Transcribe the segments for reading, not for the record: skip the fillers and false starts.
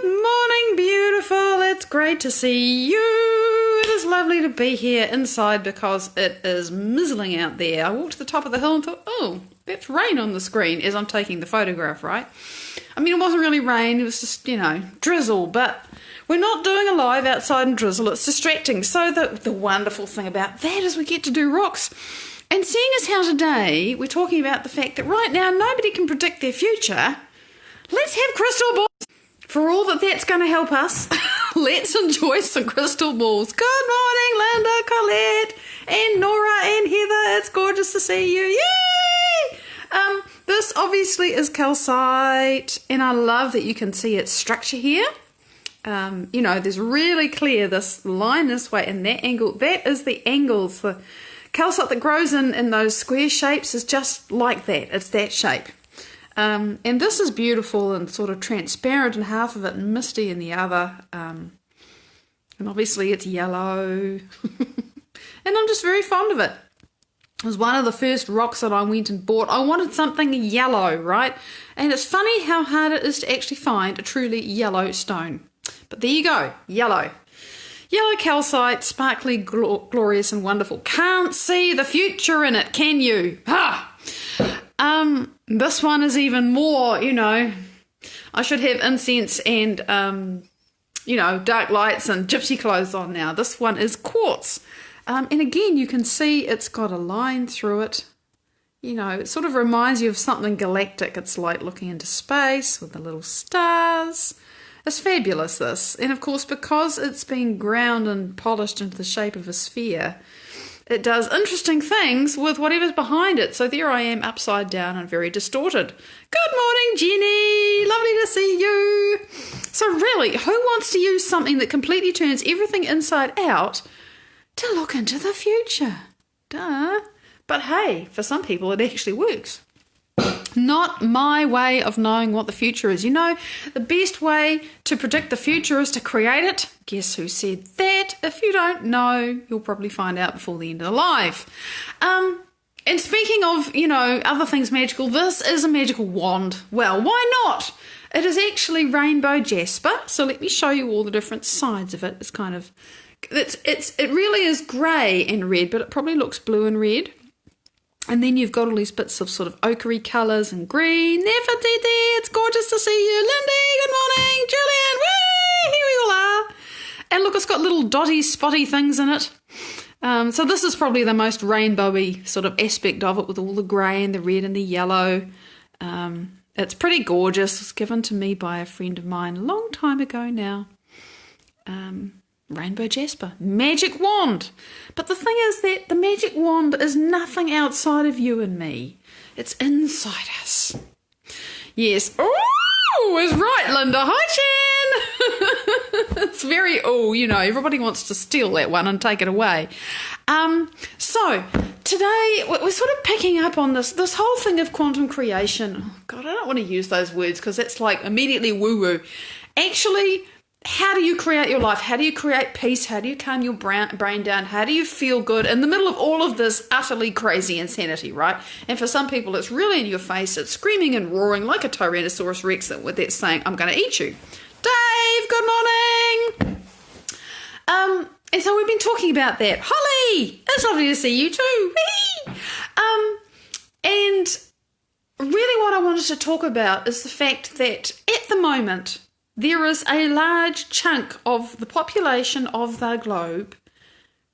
Good morning, beautiful. It's great to see you. It is lovely to be here inside because it is mizzling out there. I walked to the top of the hill and thought, oh, that's rain on the screen as I'm taking the photograph, right? I mean, it wasn't really rain. It was just, drizzle. But we're not doing a live outside in drizzle. It's distracting. So the wonderful thing about that is we get to do rocks. And seeing as how today we're talking about the fact that right now nobody can predict their future, let's have crystal balls. For all that's going to help us, let's enjoy some crystal balls. Good morning, Linda, Colette, and Nora, and Heather. It's gorgeous to see you. Yay! This obviously is calcite, and I love that you can see its structure here. There's really clear this line this way and that angle. That is the angles. The calcite that grows in those square shapes is just like that. It's that shape. And this is beautiful and sort of transparent in half of it and misty in the other. And obviously it's yellow. And I'm just very fond of it. It was one of the first rocks that I went and bought. I wanted something yellow, right? And it's funny how hard it is to actually find a truly yellow stone. But there you go, yellow. Yellow calcite, sparkly, glorious and wonderful. Can't see the future in it, can you? Ha! This one is even more, I should have incense and, dark lights and gypsy clothes on now. This one is quartz. And again, you can see it's got a line through it. It sort of reminds you of something galactic. It's like looking into space with the little stars. It's fabulous, this. And of course, because it's been ground and polished into the shape of a sphere, it does interesting things with whatever's behind it. So there I am, upside down and very distorted. Good morning, Jenny. Lovely to see you. So really, who wants to use something that completely turns everything inside out to look into the future? Duh. But hey, for some people it actually works. Not my way of knowing what the future is. The best way to predict the future is to create it. Guess who said that? If you don't know, you'll probably find out before the end of the life. And speaking of, other things magical, this is a magical wand. Well, why not? It is actually rainbow jasper. So let me show you all the different sides of it. It's kind of, it really is grey and red, but it probably looks blue and red. And then you've got all these bits of sort of ochre colours and green. Nefertiti, it's gorgeous to see you. Lindy, good morning. Julian, whee, here we all are. And look, it's got little dotty, spotty things in it. So this is probably the most rainbowy sort of aspect of it with all the grey and the red and the yellow. It's pretty gorgeous. It was given to me by a friend of mine a long time ago now. Rainbow jasper, magic wand. But the thing is that the magic wand is nothing outside of you and me. It's inside us. Yes. Oh, is right, Linda. Hi, Jen. It's very, everybody wants to steal that one and take it away. So today we're sort of picking up on this whole thing of quantum creation. Oh, God, I don't want to use those words because that's like immediately woo-woo. Actually, how do you create your life? How do you create peace? How do you calm your brain down? How do you feel good in the middle of all of this utterly crazy insanity, right? And for some people, it's really in your face. It's screaming and roaring like a Tyrannosaurus Rex that's saying, I'm going to eat you. Dave, good morning. And so we've been talking about that. Holly, it's lovely to see you too. And really what I wanted to talk about is the fact that at the moment, there is a large chunk of the population of the globe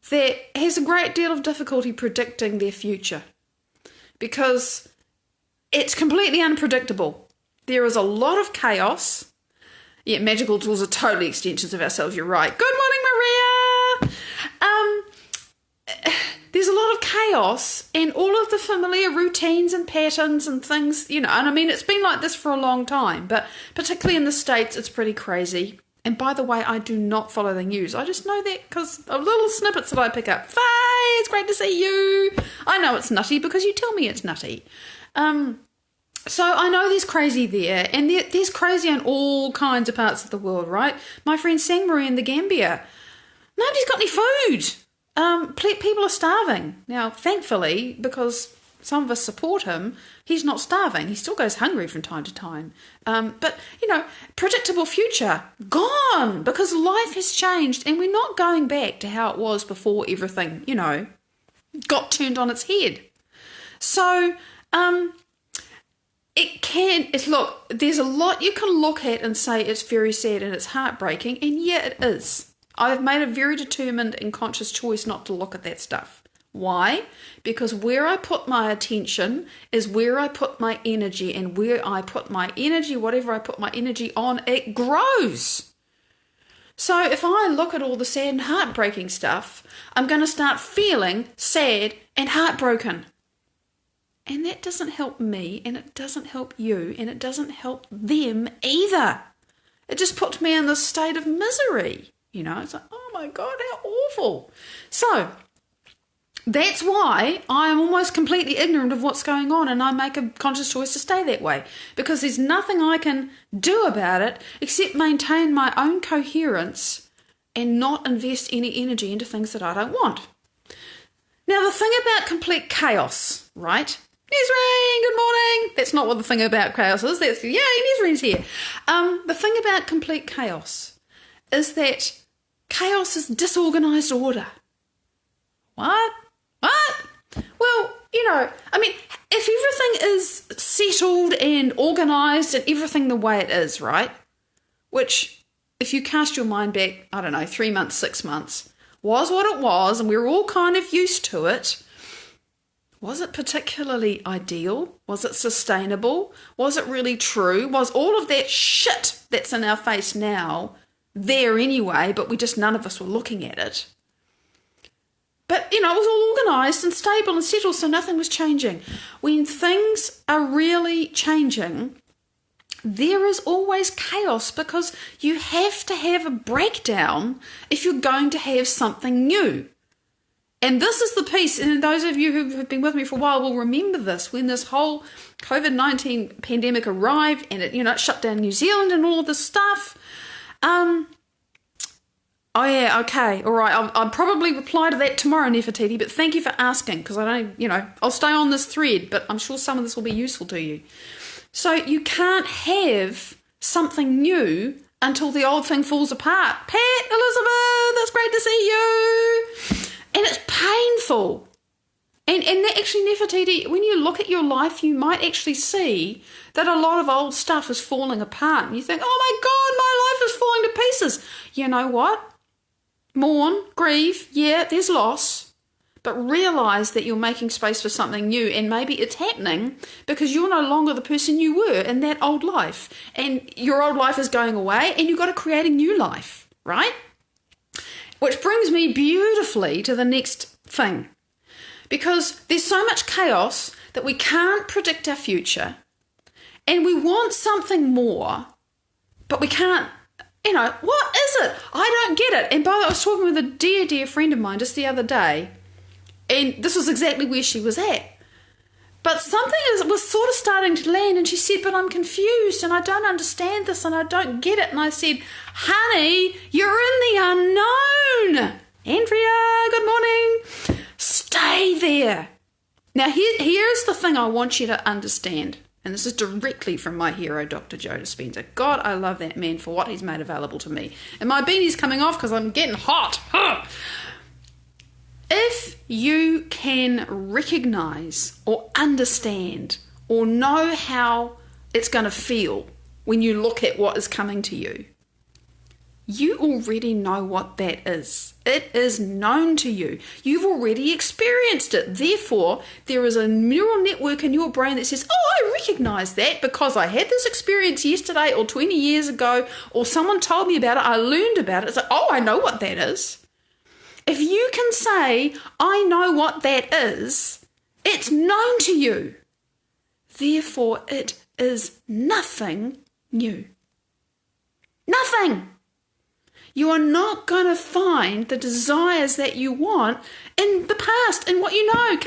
that has a great deal of difficulty predicting their future because it's completely unpredictable. There is a lot of chaos. Yeah, magical tools are totally extensions of ourselves, you're right. Good morning, Maria! There's a lot of chaos and all of the familiar routines and patterns and things, and I mean, it's been like this for a long time, but particularly in the States, it's pretty crazy. And by the way, I do not follow the news. I just know that because of little snippets that I pick up. Faye, it's great to see you. I know it's nutty because you tell me it's nutty. So I know there's crazy there, and there's crazy in all kinds of parts of the world, right? My friend Sang Marie in the Gambia, nobody's got any food. People are starving. Now, thankfully, because some of us support him, he's not starving. He still goes hungry from time to time. But, predictable future, gone, because life has changed and we're not going back to how it was before everything, got turned on its head. So, there's a lot you can look at and say it's very sad and it's heartbreaking, and yeah, it is. I've made a very determined and conscious choice not to look at that stuff. Why? Because where I put my attention is where I put my energy, and where I put my energy, whatever I put my energy on, it grows. So if I look at all the sad and heartbreaking stuff, I'm going to start feeling sad and heartbroken. And that doesn't help me, and it doesn't help you, and it doesn't help them either. It just puts me in this state of misery. It's like, oh my God, how awful. So that's why I am almost completely ignorant of what's going on, and I make a conscious choice to stay that way, because there's nothing I can do about it except maintain my own coherence and not invest any energy into things that I don't want. Now, the thing about complete chaos, right? Nesreen, good morning. That's not what the thing about chaos is. That's, yay, Nesreen's here. The thing about complete chaos is that chaos is disorganized order. What? Well, if everything is settled and organized and everything the way it is, right? Which, if you cast your mind back, 3 months, 6 months, was what it was, and we were all kind of used to it. Was it particularly ideal? Was it sustainable? Was it really true? Was all of that shit that's in our face now there anyway, but none of us were looking at it? But, it was all organised and stable and settled, so nothing was changing. When things are really changing, there is always chaos, because you have to have a breakdown if you're going to have something new. And this is the piece, and those of you who have been with me for a while will remember this, when this whole COVID-19 pandemic arrived and it shut down New Zealand and all of this stuff. Oh yeah, okay, all right. I'll probably reply to that tomorrow, Nefertiti, but thank you for asking, because I don't, I'll stay on this thread, but I'm sure some of this will be useful to you. So you can't have something new until the old thing falls apart. Pat, Elizabeth, it's great to see you. And it's painful. And actually, Nefertiti, when you look at your life, you might actually see that a lot of old stuff is falling apart. And you think, oh my God, my life is falling to pieces. You know what? Mourn, grieve, yeah, there's loss. But realise that you're making space for something new, and maybe it's happening because you're no longer the person you were in that old life. And your old life is going away, and you've got to create a new life, right? Which brings me beautifully to the next thing. Because there's so much chaos that we can't predict our future, and we want something more, but we can't, what is it? I don't get it. And by the way, I was talking with a dear, dear friend of mine just the other day, and this was exactly where she was at. But something was sort of starting to land, and she said, but I'm confused and I don't understand this and I don't get it. And I said, honey, you're in the unknown. Andrea, good morning. Stay there. Now, here's the thing I want you to understand, and this is directly from my hero, Dr. Joe Dispenza. God, I love that man for what he's made available to me. And my beanie's coming off because I'm getting hot. If you can recognize or understand or know how it's going to feel when you look at what is coming to you, you already know what that is. It is known to you. You've already experienced it. Therefore, there is a neural network in your brain that says, oh, I recognize that because I had this experience yesterday or 20 years ago, or someone told me about it, I learned about it. It's like, oh, I know what that is. If you can say, I know what that is, it's known to you. Therefore, it is nothing new. Nothing. You are not going to find the desires that you want in the past, in what you know. Carmelina,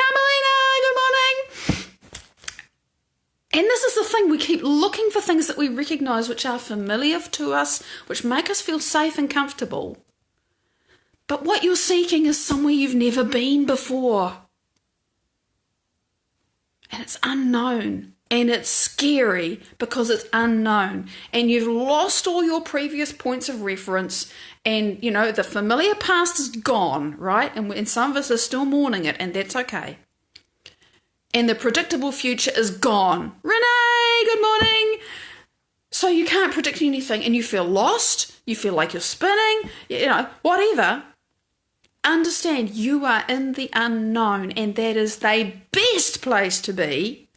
good morning. And this is the thing, we keep looking for things that we recognize which are familiar to us, which make us feel safe and comfortable. But what you're seeking is somewhere you've never been before. and it's unknown. And it's scary because it's unknown. And you've lost all your previous points of reference. And, the familiar past is gone, right? And some of us are still mourning it, and that's okay. And the predictable future is gone. Renee, good morning. So you can't predict anything, and you feel lost. You feel like you're spinning, whatever. Understand you are in the unknown, and that is the best place to be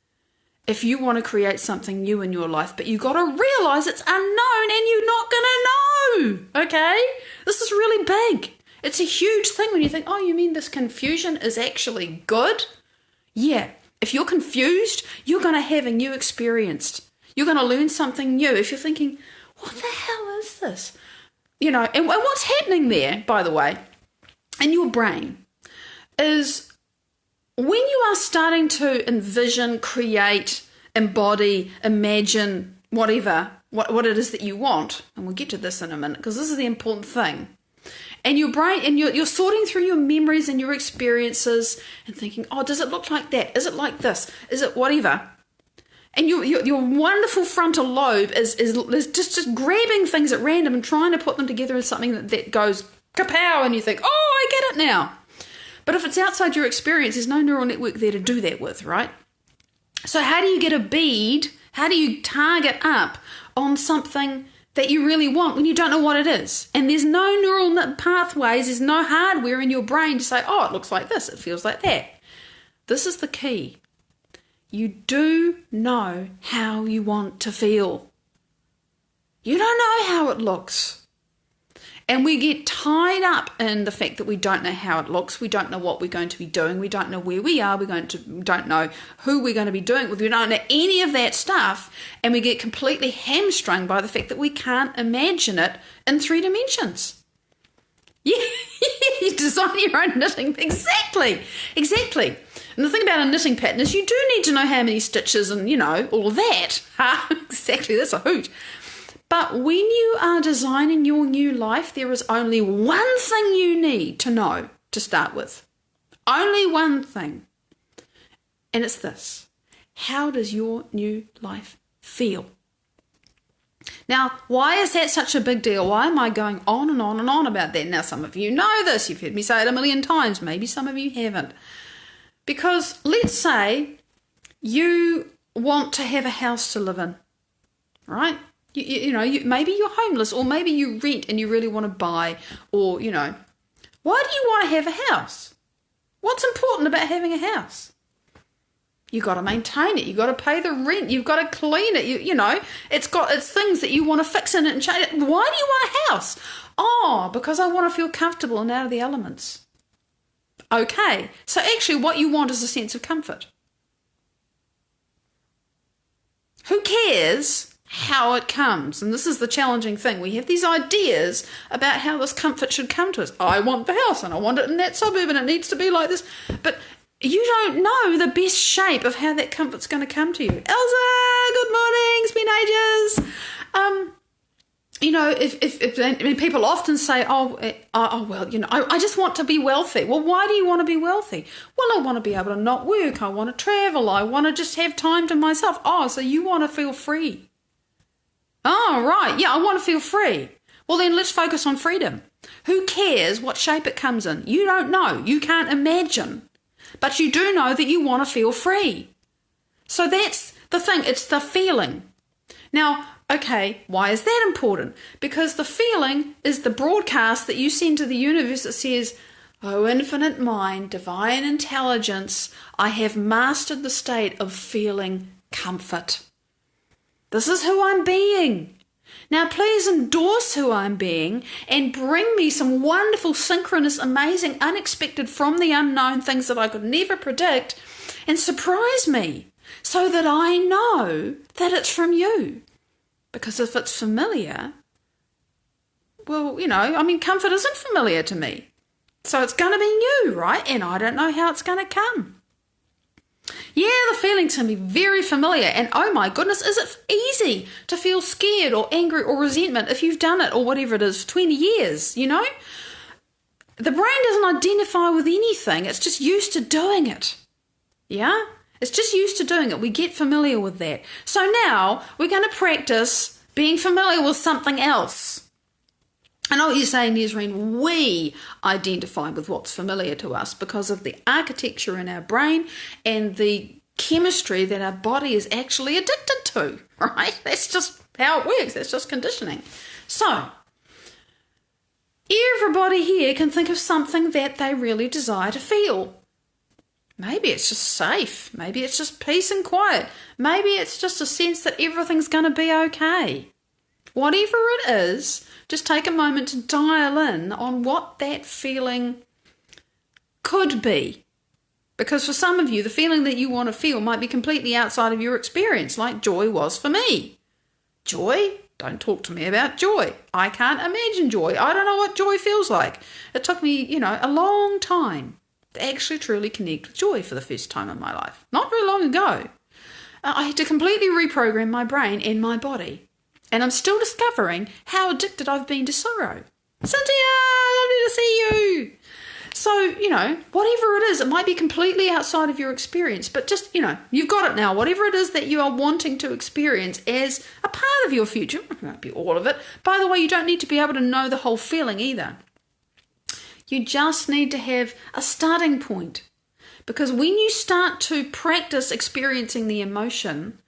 if you want to create something new in your life, but you got to realize it's unknown and you're not going to know, okay? This is really big. It's a huge thing when you think, oh, you mean this confusion is actually good? Yeah. If you're confused, you're going to have a new experience. You're going to learn something new. If you're thinking, what the hell is this? And what's happening there, by the way, in your brain is when you are starting to envision, create, embody, imagine, whatever, what it is that you want, and we'll get to this in a minute because this is the important thing, and your brain, and you're sorting through your memories and your experiences and thinking, oh, does it look like that? Is it like this? Is it whatever? And your wonderful frontal lobe is just grabbing things at random and trying to put them together in something that goes kapow, and you think, oh, I get it now. But if it's outside your experience, there's no neural network there to do that with, right? So how do you get a bead? How do you target up on something that you really want when you don't know what it is? And there's no neural pathways, there's no hardware in your brain to say, oh, it looks like this, it feels like that. This is the key. You do know how you want to feel. You don't know how it looks. And we get tied up in the fact that we don't know how it looks. We don't know what we're going to be doing. We don't know where we are. We don't know who we're going to be doing it with. We don't know any of that stuff. And we get completely hamstrung by the fact that we can't imagine it in 3 dimensions. Yeah, you design your own knitting. Exactly. And the thing about a knitting pattern is you do need to know how many stitches and, all of that. Exactly, that's a hoot. But when you are designing your new life, there is only one thing you need to know to start with. Only one thing. And it's this. How does your new life feel? Now, why is that such a big deal? Why am I going on and on and on about that? Now, some of you know this. You've heard me say it a million times. Maybe some of you haven't. Because let's say you want to have a house to live in, right? Maybe you're homeless, or maybe you rent and you really want to buy, or, why do you want to have a house? What's important about having a house? You got to maintain it. You got to pay the rent. You've got to clean it. It's things that you want to fix in it and change it. Why do you want a house? Oh, because I want to feel comfortable and out of the elements. Okay, so actually what you want is a sense of comfort. Who cares how it comes? And this is the challenging thing. We have these ideas about how this comfort should come to us. I want the house and I want it in that suburb and it needs to be like this. But you don't know the best shape of how that comfort's going to come to you. Elsa, good morning. It's been ages. If people often say, I just want to be wealthy. Well, why do you want to be wealthy? Well, I want to be able to not work. I want to travel. I want to just have time to myself. Oh, so you want to feel free. Oh, right. Yeah, I want to feel free. Well, then let's focus on freedom. Who cares what shape it comes in? You don't know. You can't imagine. But you do know that you want to feel free. So that's the thing. It's the feeling. Now, okay, why is that important? Because the feeling is the broadcast that you send to the universe that says, oh, infinite mind, divine intelligence, I have mastered the state of feeling comfort. This is who I'm being. Now, please endorse who I'm being and bring me some wonderful, synchronous, amazing, unexpected, from the unknown things that I could never predict, and surprise me so that I know that it's from you. Because if it's familiar, well, comfort isn't familiar to me. So it's going to be new, right? And I don't know how it's going to come. Yeah, the feelings can be very familiar. And oh my goodness, is it easy to feel scared or angry or resentment if you've done it or whatever it is for 20 years, The brain doesn't identify with anything. It's just used to doing it. Yeah? It's just used to doing it. We get familiar with that. So now we're going to practice being familiar with something else. I know what you're saying, Nesreen. We identify with what's familiar to us because of the architecture in our brain and the chemistry that our body is actually addicted to, right? That's just how it works. That's just conditioning. So everybody here can think of something that they really desire to feel. Maybe it's just safe. Maybe it's just peace and quiet. Maybe it's just a sense that everything's going to be okay. Whatever it is, just take a moment to dial in on what that feeling could be. Because for some of you, the feeling that you want to feel might be completely outside of your experience, like joy was for me. Joy? Don't talk to me about joy. I can't imagine joy. I don't know what joy feels like. It took me, a long time to actually truly connect with joy for the first time in my life. Not very long ago. I had to completely reprogram my brain and my body. And I'm still discovering how addicted I've been to sorrow. Cynthia, lovely to see you. So, whatever it is, it might be completely outside of your experience, but just, you've got it now. Whatever it is that you are wanting to experience as a part of your future, it won't be all of it. By the way, you don't need to be able to know the whole feeling either. You just need to have a starting point. Because when you start to practice experiencing the emotion,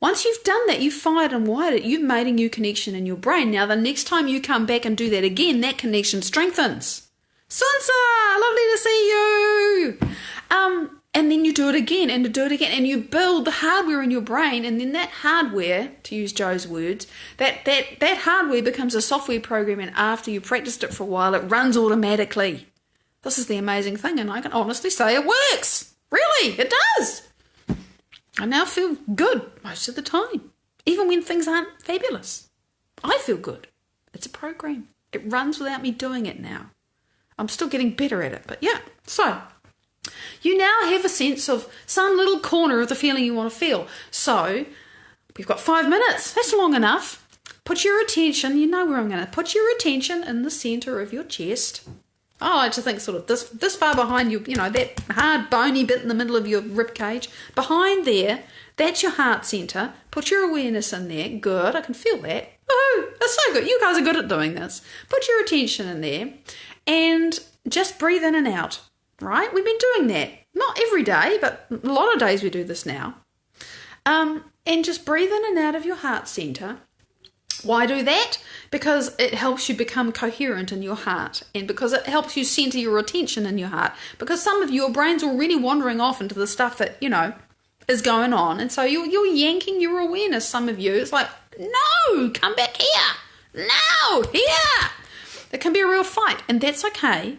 once you've done that, you've fired and wired it, you've made a new connection in your brain. Now, the next time you come back and do that again, that connection strengthens. Sansa, lovely to see you. And then you do it again and and you build the hardware in your brain, and then that hardware, to use Joe's words, that hardware becomes a software program, and after you practiced it for a while, it runs automatically. This is the amazing thing, and I can honestly say it works. Really, it does. I now feel good most of the time, even when things aren't fabulous. I feel good. It's a program. It runs without me doing it now. I'm still getting better at it, but yeah. So you now have a sense of some little corner of the feeling you want to feel. So we've got 5 minutes. That's long enough. Put your attention, you know where I'm going to put your attention in the center of your chest. I like to think sort of this far behind you, that hard bony bit in the middle of your rib cage. Behind there, that's your heart center. Put your awareness in there. Good, I can feel that. Oh, that's so good. You guys are good at doing this. Put your attention in there and just breathe in and out, right? We've been doing that. Not every day, but a lot of days we do this now. And just breathe in and out of your heart center. Why do that? Because it helps you become coherent in your heart, and because it helps you center your attention in your heart, because some of your brain's already wandering off into the stuff that, is going on, and so you're yanking your awareness. Some of you, it's like, no, come back here. No, here. It can be a real fight, and that's okay.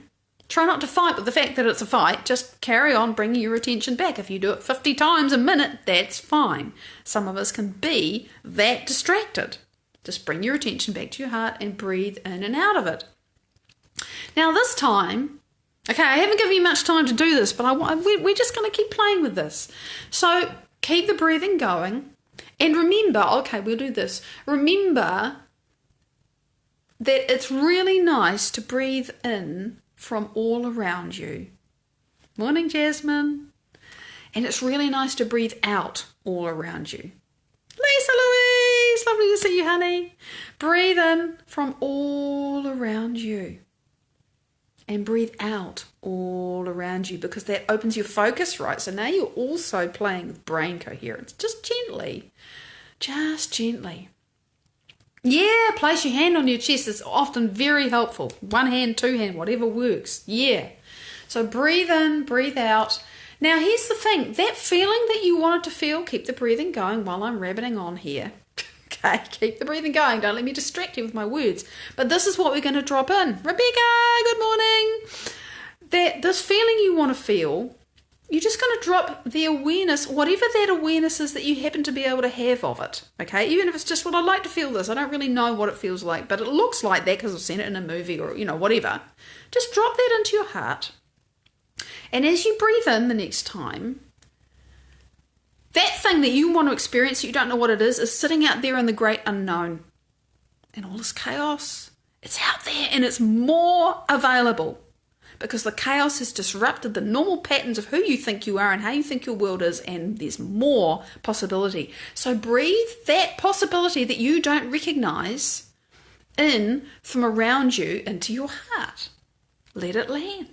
Try not to fight with the fact that it's a fight. Just carry on bringing your attention back. If you do it 50 times a minute, that's fine. Some of us can be that distracted. Just bring your attention back to your heart and breathe in and out of it. Now this time, okay, I haven't given you much time to do this, but we're just going to keep playing with this. So keep the breathing going. And remember, okay, we'll do this. Remember that it's really nice to breathe in from all around you. Morning, Jasmine. And it's really nice to breathe out all around you. Lisa Louise, lovely to see you, honey. Breathe in from all around you. And breathe out all around you, because that opens your focus, right? So now you're also playing with brain coherence. Just gently. Just gently. Yeah, place your hand on your chest. It's often very helpful. 1 hand, 2 hand, whatever works. Yeah. So breathe in, breathe out. Now, here's the thing. That feeling that you wanted to feel, keep the breathing going while I'm rabbiting on here. Okay, keep the breathing going. Don't let me distract you with my words. But this is what we're going to drop in. Rebecca, good morning. This feeling you want to feel, you're just going to drop the awareness, whatever that awareness is that you happen to be able to have of it. Okay, even if it's just, well, I'd like to feel this. I don't really know what it feels like, but it looks like that because I've seen it in a movie or, whatever. Just drop that into your heart. And as you breathe in the next time, that thing that you want to experience, you don't know what it is sitting out there in the great unknown. And all this chaos, it's out there and it's more available. because the chaos has disrupted the normal patterns of who you think you are and how you think your world is, and there's more possibility. So breathe that possibility that you don't recognize in from around you into your heart. Let it land.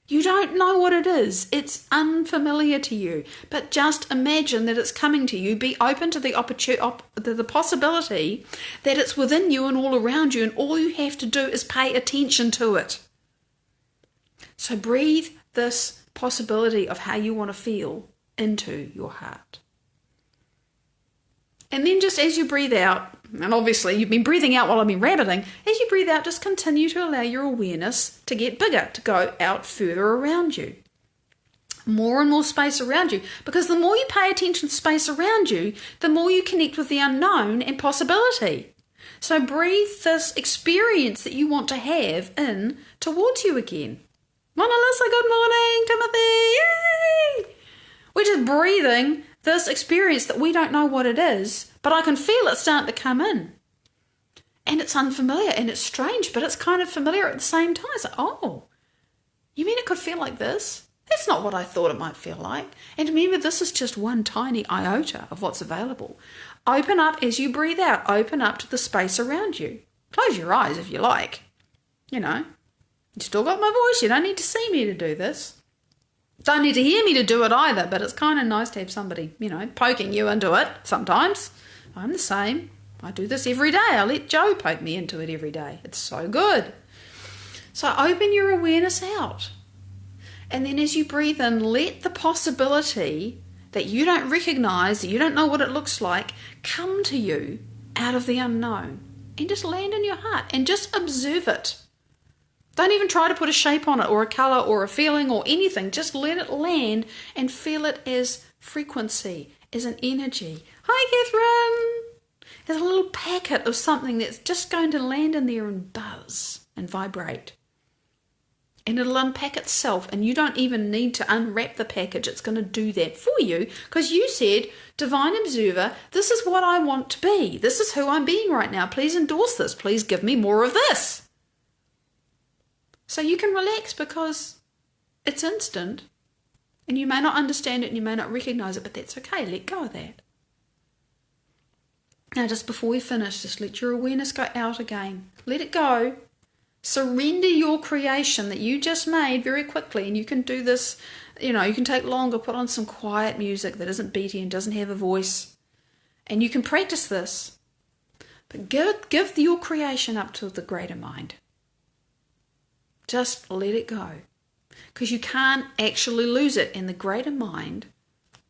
You don't know what it is. It's unfamiliar to you. But just imagine that it's coming to you. Be open to the possibility that it's within you and all around you, and all you have to do is pay attention to it. So breathe this possibility of how you want to feel into your heart. And then just as you breathe out, and obviously you've been breathing out while I've been rabbiting, as you breathe out, just continue to allow your awareness to get bigger, to go out further around you. More and more space around you. Because the more you pay attention to space around you, the more you connect with the unknown and possibility. So breathe this experience that you want to have in towards you again. Mona Lisa, good morning, Timothy, yay! We're just breathing this experience that we don't know what it is, but I can feel it starting to come in. And it's unfamiliar and it's strange, but it's kind of familiar at the same time. It's like, oh, you mean it could feel like this? That's not what I thought it might feel like. And remember, this is just one tiny iota of what's available. Open up as you breathe out. Open up to the space around you. Close your eyes if you like. You know, you still got my voice. You don't need to see me to do this. Don't need to hear me to do it either, but it's kind of nice to have somebody, you know, poking you into it sometimes. I'm the same. I do this every day. I let Joe poke me into it every day. It's so good. So open your awareness out. And then as you breathe in, let the possibility that you don't recognize, that you don't know what it looks like, come to you out of the unknown. And just land in your heart and just observe it. Don't even try to put a shape on it or a colour or a feeling or anything. Just let it land and feel it as frequency, as an energy. Hi, Catherine. There's a little packet of something that's just going to land in there and buzz and vibrate. And it'll unpack itself, and you don't even need to unwrap the package. It's going to do that for you because you said, Divine Observer, this is what I want to be. This is who I'm being right now. Please endorse this. Please give me more of this. So you can relax because it's instant and you may not understand it and you may not recognize it, but that's okay. Let go of that. Now, just before we finish, just let your awareness go out again. Let it go. Surrender your creation that you just made very quickly. And you can do this, you know, you can take longer, put on some quiet music that isn't beaty and doesn't have a voice. And you can practice this. But give your creation up to the greater mind. Just let it go, because you can't actually lose it, and the greater mind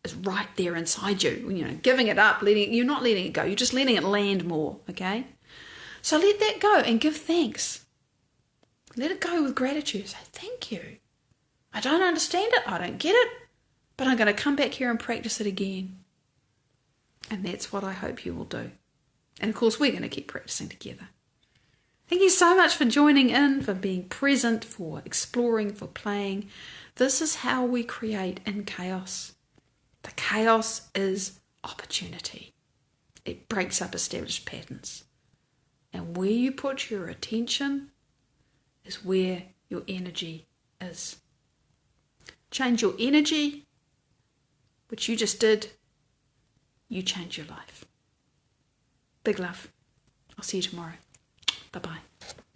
is right there inside you. You know, giving it up, you're not letting it go, you're just letting it land more, okay? So let that go and give thanks. Let it go with gratitude. Say, thank you. I don't understand it, I don't get it, but I'm going to come back here and practice it again. And that's what I hope you will do. And of course, we're going to keep practicing together. Thank you so much for joining in, for being present, for exploring, for playing. This is how we create in chaos. The chaos is opportunity. It breaks up established patterns. And where you put your attention is where your energy is. Change your energy, which you just did. You change your life. Big love. I'll see you tomorrow. Bye-bye.